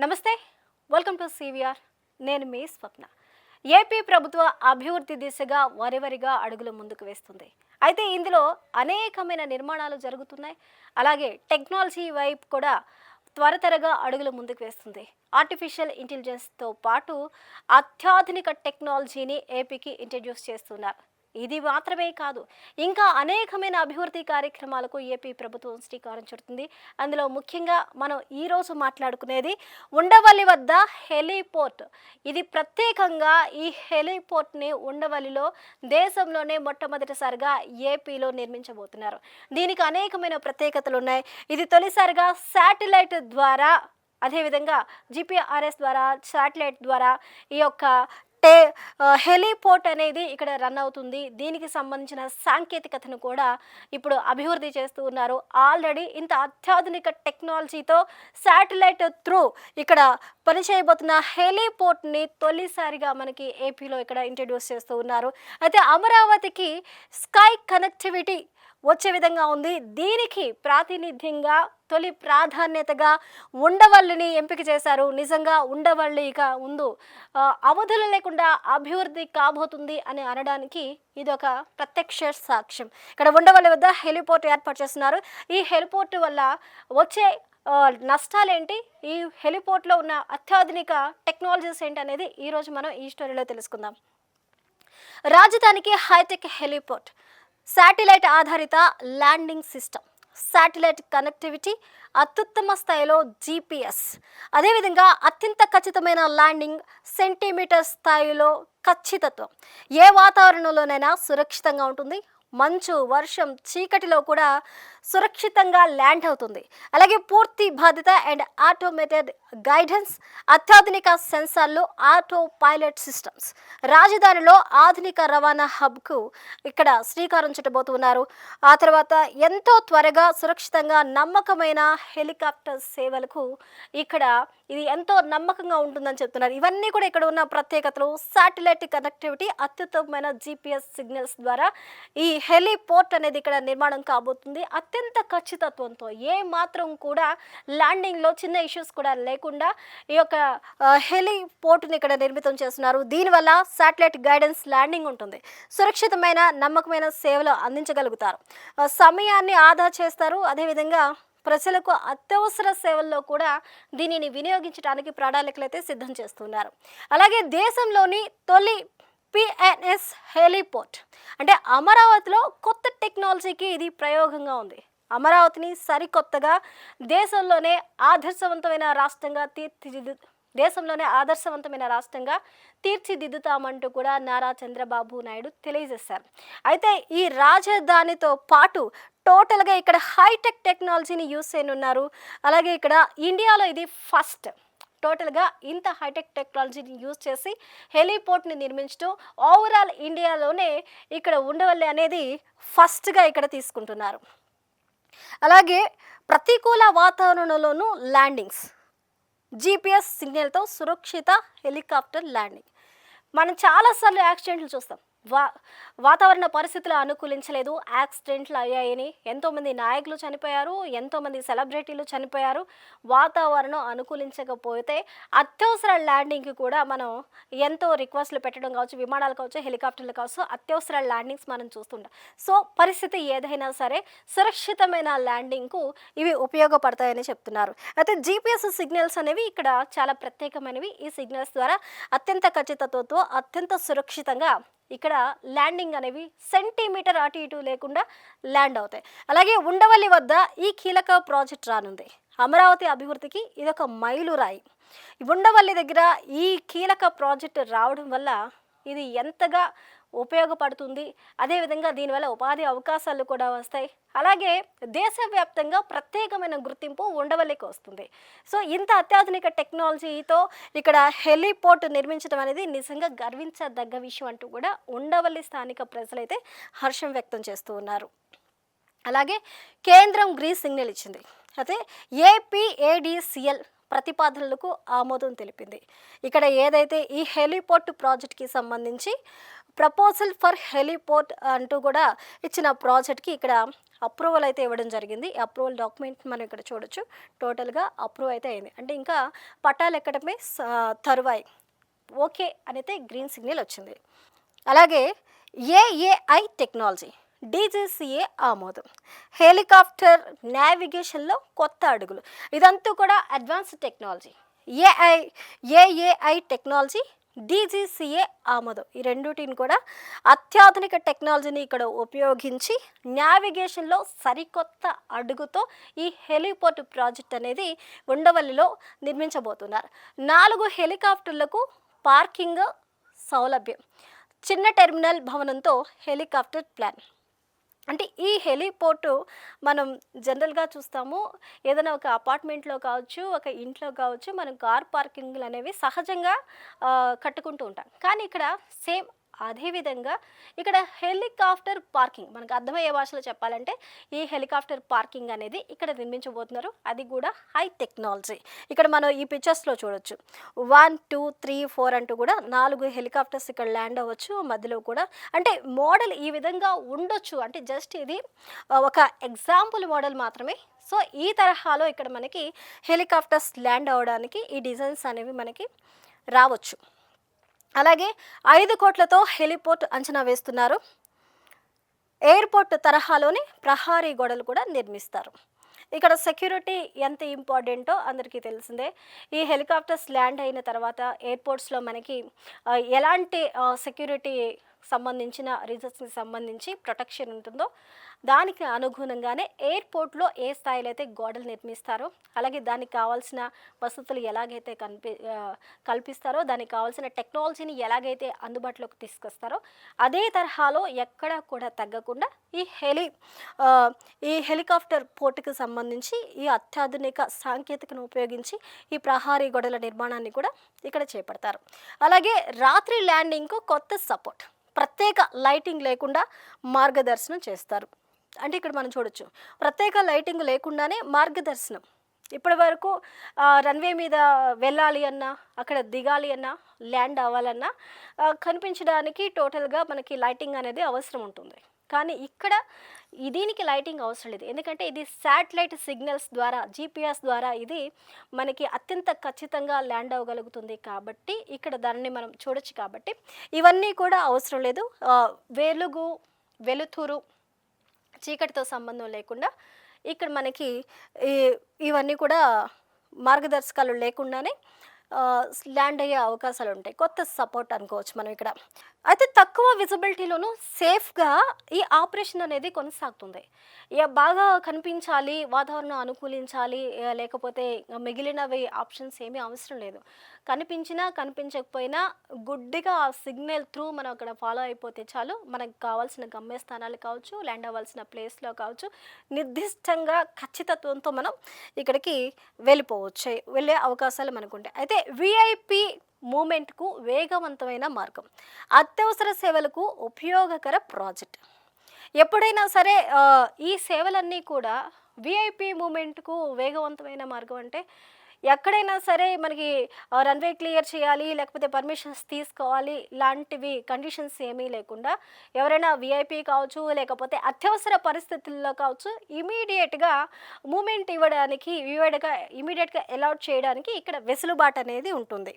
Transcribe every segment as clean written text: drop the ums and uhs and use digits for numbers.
నమస్తే. Welcome to CVR. నేను మీ స్వప్న. AP ప్రభుత్వ అభివృద్ధి దిశగా వరివరిగా అడుగులు ముందుకు వేస్తుంది. అయితే ఇందులో అనేకమైన నిర్మాణాలు జరుగుతున్నాయి. అలాగే టెక్నాలజీ వైపు కూడా త్వరగా అడుగులు ముందుకు వేస్తుంది. ఆర్టిఫిషియల్ ఇంటెలిజెన్స్తో పాటు అత్యాధునిక టెక్నాలజీని ఏపీకి ఇంట్రడ్యూస్ చేస్తున్నారు. ఇది మాత్రమే కాదు, ఇంకా అనేకమైన అభివృద్ధి కార్యక్రమాలకు ఏపీ ప్రభుత్వం శ్రీకారం చుడుతుంది. అందులో ముఖ్యంగా మనం ఈరోజు మాట్లాడుకునేది ఉండవల్లి వద్ద హెలీపోర్ట్. ఇది ప్రత్యేకంగా ఈ హెలీపోర్ట్ని ఉండవల్లిలో దేశంలోనే మొట్టమొదటిసారిగా ఏపీలో నిర్మించబోతున్నారు. దీనికి అనేకమైన ప్రత్యేకతలు ఉన్నాయి. ఇది తొలిసారిగా శాటిలైట్ ద్వారా, అదేవిధంగా జిపిఆర్ఎస్ ద్వారా, శాటిలైట్ ద్వారా ఈ యొక్క టే హెలీపోర్ట్ అనేది ఇక్కడ రన్ అవుతుంది. దీనికి సంబంధించిన సాంకేతికతను కూడా ఇప్పుడు అభివృద్ధి చేస్తూ ఉన్నారు. ఆల్రెడీ ఇంత అత్యాధునిక టెక్నాలజీతో శాటిలైట్ త్రూ ఇక్కడ పనిచేయబోతున్న హెలీపోర్ట్ని తొలిసారిగా మనకి ఏపీలో ఇక్కడ ఇంట్రడ్యూస్ చేస్తూ ఉన్నారు. అయితే అమరావతికి స్కై కనెక్టివిటీ వచ్చే విధంగా ఉంది. దీనికి ప్రాతినిధ్యంగా తొలి ప్రాధాన్యతగా ఉండవల్లిని ఎంపిక చేశారు. నిజంగా ఉండవల్లి ఇక ముందు అవధులు లేకుండా అభివృద్ధి కాబోతుంది అని అనడానికి ఇదొక ప్రత్యక్ష సాక్ష్యం. ఇక్కడ ఉండవల్లి వద్ద హెలిపోర్ట్ ఏర్పాటు చేస్తున్నారు. ఈ హెలిపోర్ట్ వల్ల వచ్చే నష్టాలేంటి, ఈ హెలిపోర్ట్లో ఉన్న అత్యాధునిక టెక్నాలజీస్ ఏంటి అనేది ఈరోజు మనం ఈ స్టోరీలో తెలుసుకుందాం. రాజధానికి హైటెక్ హెలిపోర్ట్, శాటిలైట్ ఆధారిత ల్యాండింగ్ సిస్టమ్, శాటిలైట్ కనెక్టివిటీ, అత్యుత్తమ స్థాయిలో జీపీఎస్, అదేవిధంగా అత్యంత ఖచ్చితమైన ల్యాండింగ్, సెంటీమీటర్ స్థాయిలో ఖచ్చితత్వం, ఏ వాతావరణంలోనైనా సురక్షితంగా ఉంటుంది. మంచు, వర్షం, చీకటిలో కూడా సురక్షితంగా ల్యాండ్ అవుతుంది. అలాగే పూర్తి బాధ్యత అండ్ ఆటోమేటెడ్ గైడెన్స్, అత్యాధునిక సెన్సార్లు, ఆటో పైలట్ సిస్టమ్స్. రాజధానిలో ఆధునిక రవాణా హబ్కు ఇక్కడ శ్రీకారం చుట్టబోతున్నారు. ఆ తర్వాత ఎంతో త్వరగా సురక్షితంగా నమ్మకమైన హెలికాప్టర్ సేవలకు ఇక్కడ ఇది ఎంతో నమ్మకంగా ఉంటుందని చెప్తున్నారు. ఇవన్నీ కూడా ఇక్కడ ఉన్న ప్రత్యేకతలు. శాటిలైట్ కనెక్టివిటీ, అత్యుత్తమమైన జీపీఎస్ సిగ్నల్స్ ద్వారా ఈ హెలిపోర్ట్ అనేది ఇక్కడ నిర్మాణం కాబోతుంది. అత్యంత ఖచ్చితత్వంతో ఏ మాత్రం కూడా ల్యాండింగ్లో చిన్న ఇష్యూస్ కూడా లేకుండా ఈ యొక్క హెలిపోర్ట్ని ఇక్కడ నిర్మితం చేస్తున్నారు. దీనివల్ల శాటిలైట్ గైడెన్స్, ల్యాండింగ్ ఉంటుంది. సురక్షితమైన నమ్మకమైన సేవలు అందించగలుగుతారు. సమయాన్ని ఆదా చేస్తారు. అదేవిధంగా ప్రజలకు అత్యవసర సేవల్లో కూడా దీనిని వినియోగించడానికి ప్రణాళికలు అయితే సిద్ధం చేస్తున్నారు. అలాగే దేశంలోని తొలి పిఎన్ఎస్ హెలిపోర్ట్ అంటే అమరావతిలో కొత్త టెక్నాలజీకి ఇది ప్రయోగంగా ఉంది. అమరావతిని సరికొత్తగా దేశంలోనే ఆదర్శవంతమైన రాష్ట్రంగా తీర్చిదిద్దుతామంటూ కూడా నారా చంద్రబాబు నాయుడు తెలియజేశారు. అయితే ఈ రాజధానితో పాటు టోటల్గా ఇక్కడ హైటెక్ టెక్నాలజీని యూజ్ చేయనున్నారు. అలాగే ఇక్కడ ఇండియాలో ఇది ఫస్ట్. టోటల్గా ఇంత హైటెక్ టెక్నాలజీని యూజ్ చేసి హెలిపోర్ట్ని నిర్మించడం ఓవరాల్ ఇండియాలోనే ఇక్కడ ఉండవల్లి అనేది ఫస్ట్గా ఇక్కడ తీసుకుంటున్నారు. అలాగే ప్రతికూల వాతావరణంలోనూ ల్యాండింగ్స్, జీపీఎస్ సిగ్నల్తో సురక్షిత హెలికాప్టర్ ల్యాండింగ్. మనం చాలాసార్లు యాక్సిడెంట్లు చూస్తాం. వాతావరణ పరిస్థితులు అనుకూలించలేదు, యాక్సిడెంట్లు అయ్యాయని ఎంతోమంది నాయకులు చనిపోయారు, ఎంతోమంది సెలబ్రిటీలు చనిపోయారు. వాతావరణం అనుకూలించకపోతే అత్యవసర ల్యాండింగ్కి కూడా మనం ఎంతో రిక్వెస్ట్లు పెట్టడం కావచ్చు, విమానాలు కావచ్చు, హెలికాప్టర్లు కావచ్చు, అత్యవసర ల్యాండింగ్స్ మనం చూస్తుంటాం. సో పరిస్థితి ఏదైనా సరే సురక్షితమైన ల్యాండింగ్కు ఇవి ఉపయోగపడతాయని చెప్తున్నారు. అయితే జీపీఎస్ సిగ్నల్స్ అనేవి ఇక్కడ చాలా ప్రత్యేకమైనవి. ఈ సిగ్నల్స్ ద్వారా అత్యంత ఖచ్చితత్వంతో అత్యంత సురక్షితంగా ఇక్కడ ల్యాండింగ్ అనేవి సెంటీమీటర్ అటు ఇటు లేకుండా ల్యాండ్ అవుతాయి. అలాగే ఉండవల్లి వద్ద ఈ కీలక ప్రాజెక్ట్ రానుంది. అమరావతి అభివృద్ధికి ఇదొక మైలురాయి. ఉండవల్లి దగ్గర ఈ కీలక ప్రాజెక్ట్ రావడం వల్ల ఇది ఎంతగా ఉపయోగపడుతుంది, అదేవిధంగా దీనివల్ల ఉపాధి అవకాశాలు కూడా వస్తాయి. అలాగే దేశవ్యాప్తంగా ప్రత్యేకమైన గుర్తింపు ఉండవల్లికి వస్తుంది. సో ఇంత అత్యాధునిక టెక్నాలజీతో ఇక్కడ హెలిపోర్ట్ నిర్మించడం అనేది నిజంగా గర్వించదగ్గ విషయం అంటూ కూడా ఉండవల్లి స్థానిక ప్రజలైతే హర్షం వ్యక్తం చేస్తూ ఉన్నారు. అలాగే కేంద్రం గ్రీన్ సిగ్నల్ ఇచ్చింది. అయితే ఏపీఏడిసిఎల్ ప్రతిపాదనలకు ఆమోదం తెలిపింది. ఇక్కడ ఏదైతే ఈ హెలిపోర్ట్ ప్రాజెక్ట్కి సంబంధించి ప్రపోజల్ ఫర్ హెలిపోర్ట్ అంటూ కూడా ఇచ్చిన ప్రాజెక్ట్కి ఇక్కడ అప్రూవల్ అయితే ఇవ్వడం జరిగింది. ఈ అప్రూవల్ డాక్యుమెంట్ మనం ఇక్కడ చూడొచ్చు. టోటల్‌గా అప్రూవ్ అయితే అయింది. అంటే ఇంకా పట్టాలు ఎక్కడమే తరువాయి. ఓకే అనైతే గ్రీన్ సిగ్నల్ వచ్చింది. అలాగే ఏఏఐ టెక్నాలజీ డీజీసీఏ ఆమోదం. హెలికాప్టర్ నావిగేషన్లో కొత్త అడుగులు. ఇదంతా కూడా advanced technology. AI AAI technology DGCA ఆమోదం. ఈ రెండుటిని కూడా అత్యాధునిక టెక్నాలజీని ఇక్కడ ఉపయోగించి నావిగేషన్లో సరికొత్త అడుగుతో ఈ హెలిపోర్ట్ ప్రాజెక్ట్ అనేది ఉండవల్లిలో నిర్మించబోతున్నారు. 4 హెలికాప్టర్లకు పార్కింగ్ సౌలభ్యం. చిన్న టెర్మినల్ భవనంతో హెలికాప్టర్ ప్లాన్. అంటే ఈ హెలిపోర్టు మనం జనరల్గా చూస్తాము, ఏదైనా ఒక అపార్ట్మెంట్లో కావచ్చు, ఒక ఇంట్లో కావచ్చు, మనం కార్ పార్కింగ్లు అనేవి సహజంగా కట్టుకుంటూ ఉంటాం. కానీ ఇక్కడ సేమ్ అదే విధంగా ఇక్కడ హెలికాప్టర్ పార్కింగ్, మనకు అర్థమయ్యే భాషలో చెప్పాలంటే ఈ హెలికాప్టర్ పార్కింగ్ అనేది ఇక్కడ నిర్మించబోతున్నారు. అది కూడా హై టెక్నాలజీ. ఇక్కడ మనం ఈ పిక్చర్స్లో చూడొచ్చు. 1, 2, 3, 4 అంటూ కూడా 4 హెలికాప్టర్స్ ఇక్కడ ల్యాండ్ అవ్వచ్చు. మధ్యలో కూడా అంటే మోడల్ ఈ విధంగా ఉండొచ్చు. అంటే జస్ట్ ఇది ఒక ఎగ్జాంపుల్ మోడల్ మాత్రమే. సో ఈ తరహాలో ఇక్కడ మనకి హెలికాప్టర్స్ ల్యాండ్ అవ్వడానికి ఈ డిజైన్స్ అనేవి మనకి రావచ్చు. అలాగే 5 కోట్లతో హెలిపోర్ట్ అంచనా వేస్తున్నారు. ఎయిర్పోర్ట్ తరహాలోనే ప్రహారీ గోడలు కూడా నిర్మిస్తారు. ఇక్కడ సెక్యూరిటీ ఎంత ఇంపార్టెంటో అందరికీ తెలిసిందే. ఈ హెలికాప్టర్స్ ల్యాండ్ అయిన తర్వాత ఎయిర్పోర్ట్స్లో మనకి ఎలాంటి సెక్యూరిటీ సంబంధించిన రీజన్స్కి సంబంధించి ప్రొటెక్షన్ ఉంటుందో దానికి అనుగుణంగానే ఎయిర్పోర్ట్లో ఏ స్థాయిలో అయితే గోడలు నిర్మిస్తారో, అలాగే దానికి కావాల్సిన వసతులు ఎలాగైతే కల్పిస్తారో, దానికి కావాల్సిన టెక్నాలజీని ఎలాగైతే అందుబాటులోకి తీసుకొస్తారో అదే తరహాలో ఎక్కడా కూడా తగ్గకుండా ఈ హెలికాప్టర్ పోర్టుకు సంబంధించి ఈ అత్యాధునిక సాంకేతికను ఉపయోగించి ఈ ప్రహారీ గోడల నిర్మాణాన్ని కూడా ఇక్కడ చేపడతారు. అలాగే రాత్రి ల్యాండింగ్కు కొత్త సపోర్ట్. ప్రత్యేక లైటింగ్ లేకుండా మార్గదర్శనం చేస్తారు. అంటే ఇక్కడ మనం చూడొచ్చు, ప్రత్యేక లైటింగ్ లేకుండానే మార్గదర్శనం. ఇప్పటి వరకు రన్వే మీద వెళ్ళాలి అన్నా, అక్కడ దిగాలి అన్నా, ల్యాండ్ అవ్వాలన్నా కనిపించడానికి టోటల్గా మనకి లైటింగ్ అనేది అవసరం ఉంటుంది. కానీ ఇక్కడ దీనికి లైటింగ్ అవసరం లేదు. ఎందుకంటే ఇది శాటిలైట్ సిగ్నల్స్ ద్వారా, జీపీఎస్ ద్వారా ఇది మనకి అత్యంత ఖచ్చితంగా ల్యాండ్ అవ్వగలుగుతుంది. కాబట్టి ఇక్కడ దాన్ని మనం చూడొచ్చు. కాబట్టి ఇవన్నీ కూడా అవసరం లేదు. వెలుగు, వెలుతురు, చీకటితో సంబంధం లేకుండా ఇక్కడ మనకి ఇవన్నీ కూడా మార్గదర్శకాలు లేకుండానే ల్యాండ్ అయ్యే అవకాశాలు ఉంటాయి. కొత్త సపోర్ట్ అనుకోవచ్చు మనం ఇక్కడ. అయితే తక్కువ విజిబిలిటీలోనూ సేఫ్గా ఈ ఆపరేషన్ అనేది కొనసాగుతుంది. బాగా కనిపించాలి, వాతావరణం అనుకూలించాలి, లేకపోతే మిగిలినవి ఆప్షన్స్ ఏమీ అవసరం లేదు. కనిపించినా కనిపించకపోయినా గుడ్డిగా ఆ సిగ్నల్ త్రూ మనం అక్కడ ఫాలో అయిపోతే చాలు. మనకు కావాల్సిన గమ్యస్థానాలు కావచ్చు, ల్యాండ్ అవ్వాల్సిన ప్లేస్లో కావచ్చు, నిర్దిష్టంగా ఖచ్చితత్వంతో మనం ఇక్కడికి వెళ్ళే అవకాశాలు మనకు ఉంటాయి. అయితే విఐపి మూమెంట్కు వేగవంతమైన మార్గం, అత్యవసర సేవలకు ఉపయోగకర ప్రాజెక్ట్. ఎప్పుడైనా సరే ఈ సేవలన్నీ కూడా విఐపి మూమెంట్కు వేగవంతమైన మార్గం అంటే ఎక్కడైనా సరే మనకి రన్వే క్లియర్ చేయాలి, లేకపోతే పర్మిషన్స్ తీసుకోవాలి, ఇలాంటివి కండిషన్స్ ఏమీ లేకుండా ఎవరైనా విఐపి కావచ్చు, లేకపోతే అత్యవసర పరిస్థితుల్లో కావచ్చు, ఇమీడియట్గా మూమెంట్ ఇమీడియట్గా అలౌట్ చేయడానికి ఇక్కడ వెసులుబాటు అనేది ఉంటుంది.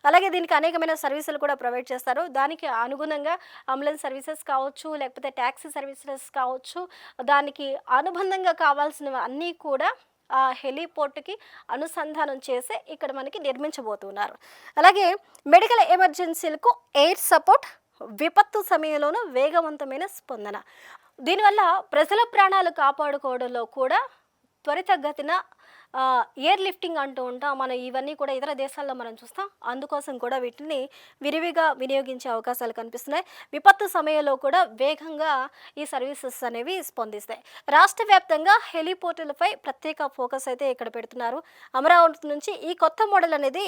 అలాగే దీనికి అనేకమైన సర్వీసులు కూడా ప్రొవైడ్ చేస్తారు. దానికి అనుగుణంగా అంబులెన్స్ సర్వీసెస్ కావచ్చు, లేకపోతే ట్యాక్సీ సర్వీసెస్ కావచ్చు, దానికి అనుబంధంగా కావాల్సినవి అన్నీ కూడా ఆ హెలిపోర్ట్కి అనుసంధానం చేసి ఇక్కడ మనకి నిర్మించబోతున్నారు. అలాగే మెడికల్ ఎమర్జెన్సీలకు ఎయిర్ సపోర్ట్, విపత్తు సమయంలోనూ వేగవంతమైన స్పందన. దీనివల్ల ప్రజల ప్రాణాలు కాపాడుకోవడంలో కూడా త్వరితగతిన ఎయిర్ లిఫ్టింగ్ అంటూ ఉంటాం మనం. ఇవన్నీ కూడా ఇతర దేశాల్లో మనం చూస్తాం. అందుకోసం కూడా వీటిని విరివిగా వినియోగించే అవకాశాలు కనిపిస్తున్నాయి. విపత్తు సమయంలో కూడా వేగంగా ఈ సర్వీసెస్ అనేవి స్పందిస్తాయి. రాష్ట్ర వ్యాప్తంగా హెలిపోర్టులపై ప్రత్యేక ఫోకస్ అయితే ఇక్కడ పెడుతున్నారు. అమరావతి నుంచి ఈ కొత్త మోడల్ అనేది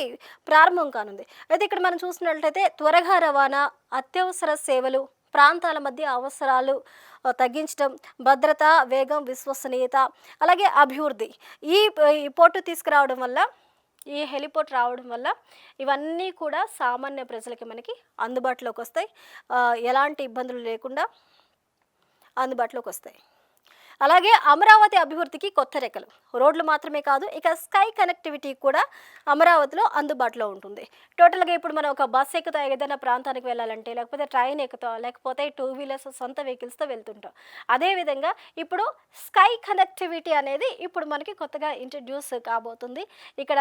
ప్రారంభం కానుంది. అయితే ఇక్కడ మనం చూసినట్లయితే త్వరగా రవాణా, అత్యవసర సేవలు, ప్రాంతాల మధ్య అవసరాలు తగ్గించడం, భద్రత, వేగం, విశ్వసనీయత, అలాగే అభివృద్ధి. ఈ పోర్టు తీసుకురావడం వల్ల, ఈ హెలిపోర్ట్ రావడం వల్ల ఇవన్నీ కూడా సామాన్య ప్రజలకి మనకి అందుబాటులోకి వస్తాయి. ఎలాంటి ఇబ్బందులు లేకుండా అందుబాటులోకి వస్తాయి. అలాగే అమరావతి అభివృద్ధికి కొత్త రెక్కలు. రోడ్లు మాత్రమే కాదు, ఇక స్కై కనెక్టివిటీ కూడా అమరావతిలో అందుబాటులో ఉంటుంది. టోటల్‌గా ఇప్పుడు మనం ఒక బస్ ఎక్కుతా ఏదైనా ప్రాంతానికి వెళ్ళాలంటే, లేకపోతే ట్రైన్ ఎక్కుతాం, లేకపోతే టూ వీలర్స్ సొంత వెహికల్స్‌తో వెళ్తుంటాం. అదేవిధంగా ఇప్పుడు స్కై కనెక్టివిటీ అనేది ఇప్పుడు మనకి కొత్తగా ఇంట్రడ్యూస్ కాబోతుంది. ఇక్కడ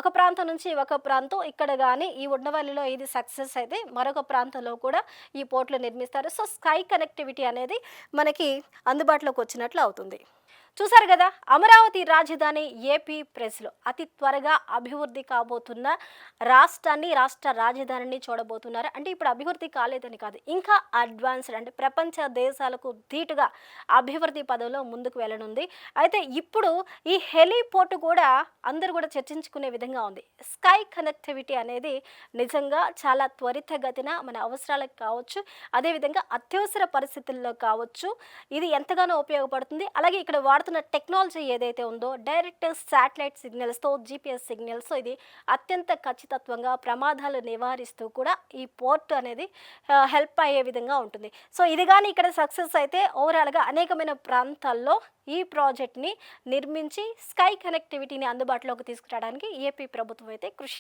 ఒక ప్రాంతం నుంచి ఒక ప్రాంతం ఇక్కడ గాని ఈ ఉండవల్లిలో ఇది సక్సెస్ అయితే మరొక ప్రాంతంలో కూడా ఈ పోర్ట్‌లు నిర్మిస్తారు. సో, స్కై కనెక్టివిటీ అనేది మనకి అందుబాటులోకి వచ్చినట్లు అవుతుంది. చూసారు కదా, అమరావతి రాజధాని ఏపీ ప్రెస్లో అతి త్వరగా అభివృద్ధి కాబోతున్న రాష్ట్రాన్ని, రాష్ట్ర రాజధానిని చూడబోతున్నారు. అంటే ఇప్పుడు అభివృద్ధి కాలేదని కాదు, ఇంకా అడ్వాన్స్డ్ అంటే ప్రపంచ దేశాలకు ధీటుగా అభివృద్ధి పదంలో ముందుకు వెళ్ళనుంది. అయితే ఇప్పుడు ఈ హెలీపోర్ట్ కూడా అందరూ కూడా చర్చించుకునే విధంగా ఉంది. స్కై కనెక్టివిటీ అనేది నిజంగా చాలా త్వరితగతిన మన అవసరాలకు కావచ్చు, అదేవిధంగా అత్యవసర పరిస్థితుల్లో కావచ్చు, ఇది ఎంతగానో ఉపయోగపడుతుంది. అలాగే ఇక్కడ వాడుతున్న టెక్నాలజీ ఏదైతే ఉందో డైరెక్ట్ శాటిలైట్ సిగ్నల్స్తో, జీపీఎస్ సిగ్నల్స్, ఇది అత్యంత ఖచ్చితత్వంగా ప్రమాదాలు నివారిస్తూ కూడా ఈ పోర్ట్ అనేది హెల్ప్ అయ్యే విధంగా ఉంటుంది. సో ఇది కానీ ఇక్కడ సక్సెస్ అయితే ఓవరాల్గా అనేకమైన ప్రాంతాల్లో ఈ ప్రాజెక్ట్ని నిర్మించి స్కై కనెక్టివిటీని అందుబాటులోకి తీసుకురావడానికి ఏపీ ప్రభుత్వం అయితే కృషి